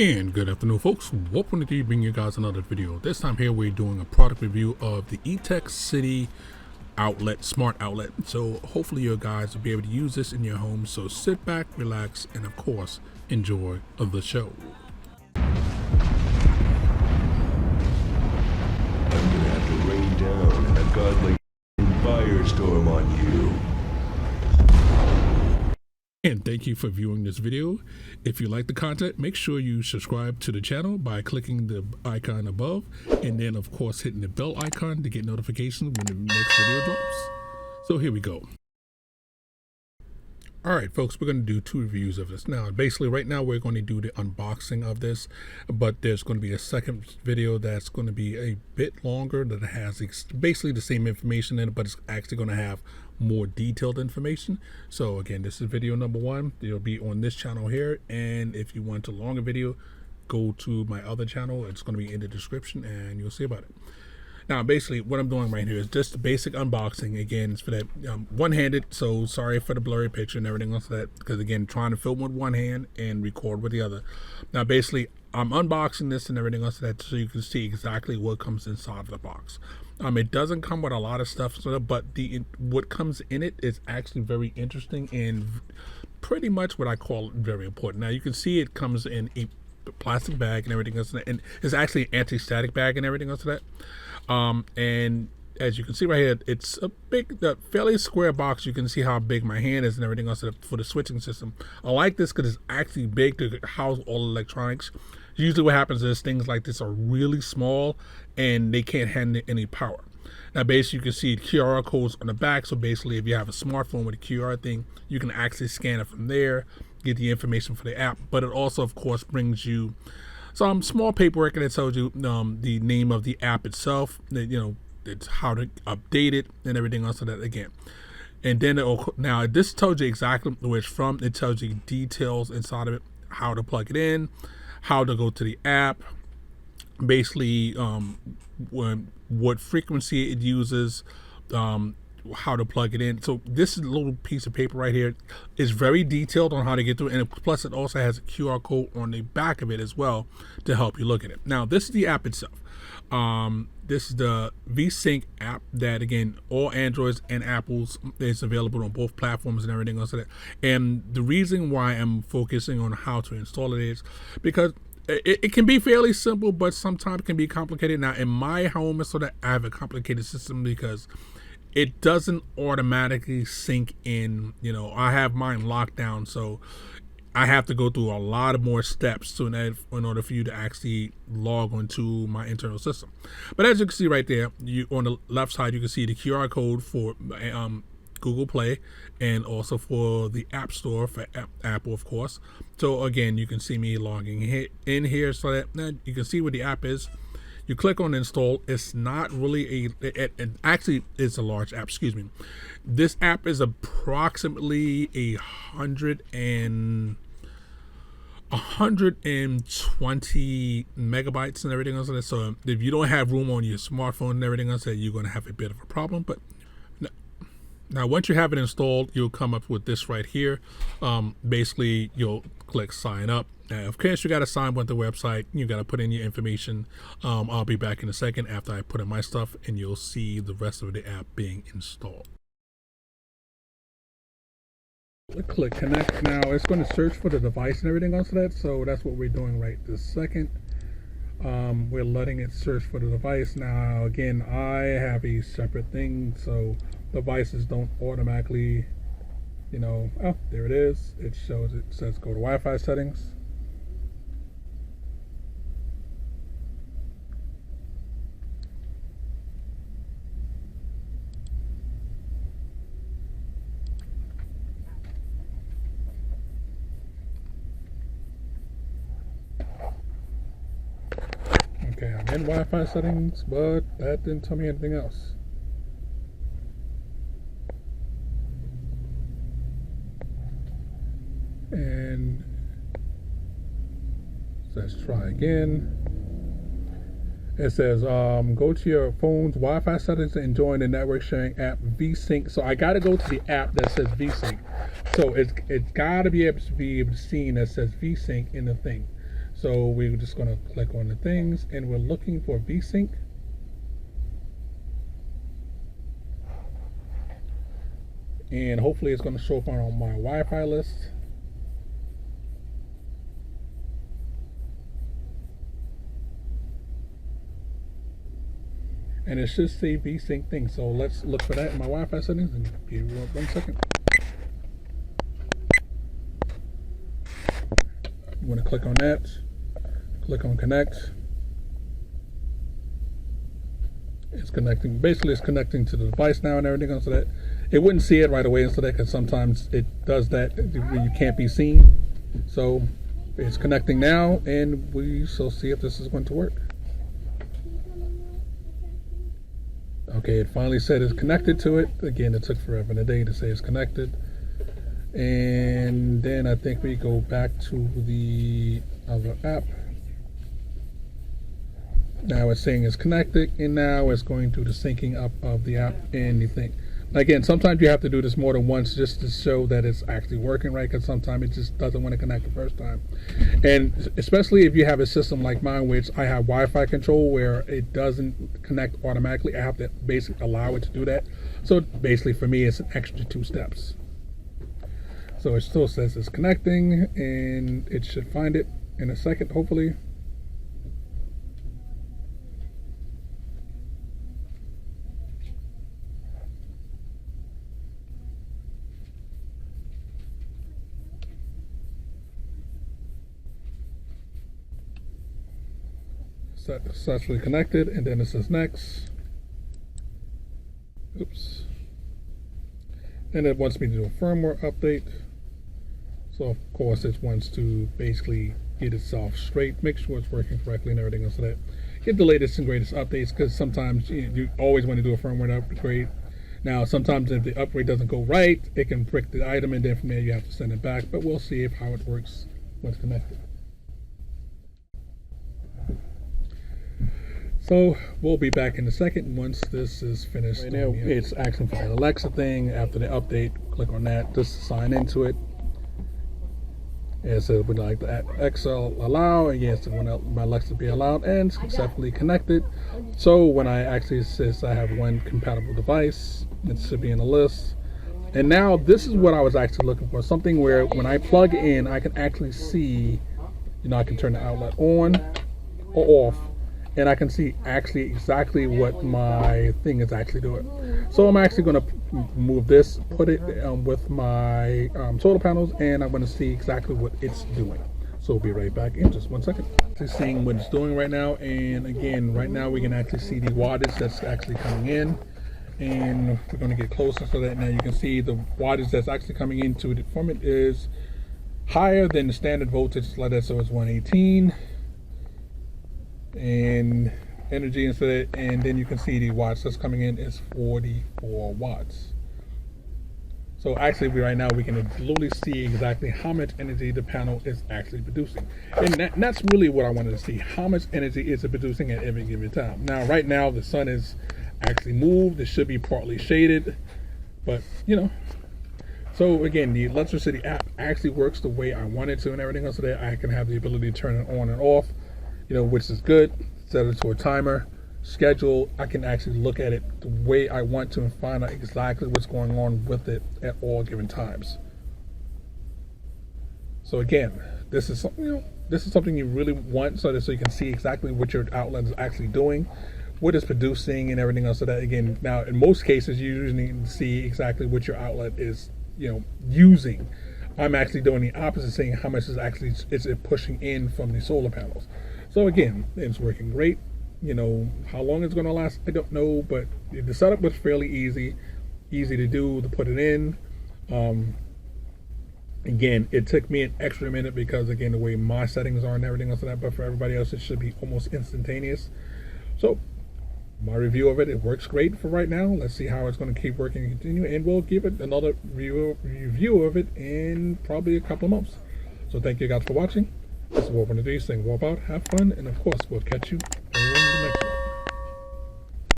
And good afternoon, folks. Welcome to bring you guys another video. This time here we're doing a product review of the Etekcity outlet, smart outlet. So hopefully you guys will be able to use this in your home. So sit back, relax, and of course enjoy the show. I'm gonna have to rain down a godly firestorm on you. And thank you for viewing this video. If you like the content, make sure you subscribe to the channel by clicking the icon above, and then of course hitting the bell icon to get notifications when the next video drops. So here we go. All right, folks, we're going to do two reviews of this. Now, basically right now we're going to do the unboxing of this, but there's going to be a second video that's going to be a bit longer that has basically the same information in it, but it's actually going to have more detailed information. So again, this is video number one. It'll be on this channel here, and if you want a longer video, go to my other channel. It's going to be in the description and you'll see about it. Now, basically, what I'm doing right here is just the basic unboxing. Again, it's for that one-handed, so sorry for the blurry picture and everything else like that, because again, trying to film with one hand and record with the other. Now, basically, I'm unboxing this and everything else like that so you can see exactly what comes inside of the box. It doesn't come with a lot of stuff, but what comes in it is actually very interesting and pretty much what I call very important. Now, you can see it comes in a plastic bag and everything else, and it's actually an anti-static bag and everything else like that. And as you can see right here, it's a fairly square box. You can see how big my hand is and everything else for the switching system. I like this because it's actually big to house all electronics. Usually what happens is things like this are really small and they can't handle any power. Now basically you can see QR codes on the back, so basically if you have a smartphone with a QR thing, you can actually scan it from there, get the information for the app. But it also of course brings you some small paperwork, and it tells you the name of the app itself, it's how to update it and everything else of that again. And then now this tells you exactly where it's from. It tells you details inside of it, how to plug it in, how to go to the app, basically what frequency it uses, how to plug it in. So this little piece of paper right here is very detailed on how to get through it, and plus it also has a QR code on the back of it as well to help you look at it. Now this is the app itself. This is the VSync app that again all Androids and Apples is available on both platforms and everything else like that. And the reason why I'm focusing on how to install it is because it can be fairly simple, but sometimes it can be complicated. Now in my home, it's sort of I have a complicated system because it doesn't automatically sync in. I have mine locked down, so I have to go through a lot of more steps in order for you to actually log onto my internal system. But as you can see right there, on the left side, you can see the QR code for Google Play and also for the App Store for Apple, of course. So again, you can see me logging in here so that you can see what the app is. You click on install. It's not really it actually is a large app, excuse me. This app is approximately 120 megabytes and everything else like that. So if you don't have room on your smartphone and everything else, you're going to have a bit of a problem. But now once you have it installed, you'll come up with this right here. Basically you'll click sign up. Now, of course, you got to sign with the website. You got to put in your information. I'll be back in a second after I put in my stuff, and you'll see the rest of the app being installed. Click connect. Now it's going to search for the device and everything else like that. So that's what we're doing right this second. We're letting it search for the device. Now again, I have a separate thing, so devices don't automatically, oh, there it is. It says go to Wi-Fi settings. Okay, I'm in Wi-Fi settings, but that didn't tell me anything else. And let's try again. It says go to your phone's Wi-Fi settings and join the network sharing app VSync. So I got to go to the app that says VSync. So it's got to be able to see that says VSync in the thing. So we're just going to click on the things, and we're looking for VSync. And hopefully it's going to show up on my Wi-Fi list. And it should say VSync thing. So let's look for that in my Wi-Fi settings, and give you 1 second. You want to click on that, click on connect. It's connecting. Basically, it's connecting to the device now and everything else. So that it wouldn't see it right away instead of that, because sometimes it does that when you can't be seen. So it's connecting now, and we shall see if this is going to work. Okay, it finally said it's connected to it. Again, it took forever and a day to say it's connected. And then I think we go back to the other app. Now it's saying it's connected, and now it's going through the syncing up of the app and the thing. Again, sometimes you have to do this more than once just to show that it's actually working right, because sometimes it just doesn't want to connect the first time. And especially if you have a system like mine, which I have Wi-Fi control where it doesn't connect automatically, I have to basically allow it to do that. So basically for me, it's an extra 2 steps. So it still says it's connecting, and it should find it in a second, hopefully. Successfully connected, and then it says next. Oops. And it wants me to do a firmware update. So of course it wants to basically get itself straight, make sure it's working correctly and everything else, so that get the latest and greatest updates, because sometimes you always want to do a firmware upgrade. Now sometimes if the upgrade doesn't go right, it can brick the item, and then from there you have to send it back, but we'll see how it works once connected. So we'll be back in a second once this is finished. Right now it's asking for the Alexa thing. After the update, click on that just to sign into it. It says we'd like the Alexa allow, and yes, I want my Alexa to be allowed and successfully connected. So when I actually says I have one compatible device, it should be in the list. And now this is what I was actually looking for, something where when I plug in, I can actually see, I can turn the outlet on or off, and I can see actually exactly what my thing is actually doing. So I'm actually going to move this, put it with my solar panels, and I'm going to see exactly what it's doing. So we'll be right back in just 1 second. Just seeing what it's doing right now, and again, right now we can actually see the wattage that's actually coming in, and we're going to get closer so that now you can see the wattage that's actually coming into it from it is higher than the standard voltage, like that, so it's 118. And energy instead, and then you can see the watts that's coming in is 44 watts. So actually right now we can absolutely see exactly how much energy the panel is actually producing, and that's really what I wanted to see. How much energy is it producing at every given time? Now right now the sun is actually moved, it should be partly shaded, but so again, the Etekcity app actually works the way I want it to and everything else, so that I can have the ability to turn it on and off, which is good. Set it to a timer, schedule. I can actually look at it the way I want to and find out exactly what's going on with it at all given times. So again, this is something, this is something you really want, so you can see exactly what your outlet is actually doing, what it's producing and everything else. So that again, now in most cases you usually need to see exactly what your outlet is, using. I'm actually doing the opposite, saying how much is it pushing in from the solar panels. So again, it's working great. How long it's going to last, I don't know, but the setup was fairly easy to do, to put it in. Again, it took me an extra minute because again, the way my settings are and everything else like that, but for everybody else, it should be almost instantaneous. So my review of it, it works great for right now. Let's see how it's going to keep working and continue, and we'll give it another review of it in probably a couple of months. So thank you guys for watching. This is what we're going to do, saying, "War about, have fun," and of course, we'll catch you